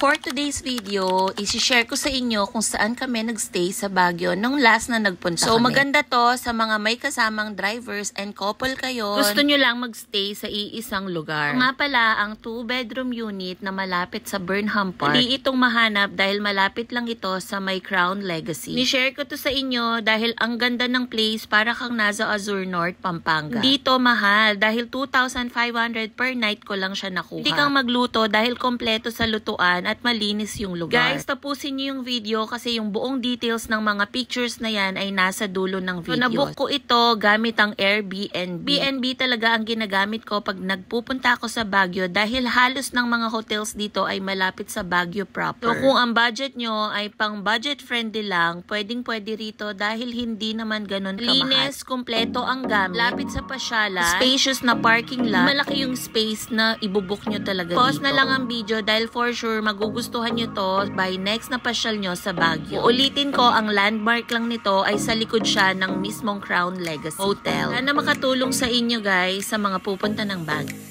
For today's video, isi-share ko sa inyo kung saan kami nagstay sa Baguio nung last na nagpunta kami. So maganda to sa mga may kasamang drivers and couple kayo. Gusto nyo lang magstay sa iisang lugar. Nga pala, ang 2-bedroom unit na malapit sa Burnham Park. Hindi itong mahanap dahil malapit lang ito sa may Crown Legacy. Ni-share ko to sa inyo dahil ang ganda ng place, para kang nasa Azure North, Pampanga. Dito mahal dahil 2,500 per night ko lang siya nakuha. Hindi kang magluto dahil kompleto sa lutuan at malinis yung lugar. Guys, tapusin niyo yung video kasi yung buong details ng mga pictures na yan ay nasa dulo ng video. So, nabook ko ito gamit ang Airbnb. BNB talaga ang ginagamit ko pag nagpupunta ako sa Baguio dahil halos ng mga hotels dito ay malapit sa Baguio proper. So, kung ang budget nyo ay pang budget friendly lang, pwedeng-pwede rito dahil hindi naman ganun kamahal. Linis, kumpleto ang gamit, lapit sa pasyalan, spacious na parking lot, malaki yung space na ibubuk nyo talaga dito. Pause na lang ang video dahil for sure magugustuhan nyo to by next na pasyal nyo sa Baguio. Uulitin ko, ang landmark lang nito ay sa likod siya ng mismong Crown Legacy Hotel. Sana makatulong sa inyo guys sa mga pupunta ng Baguio.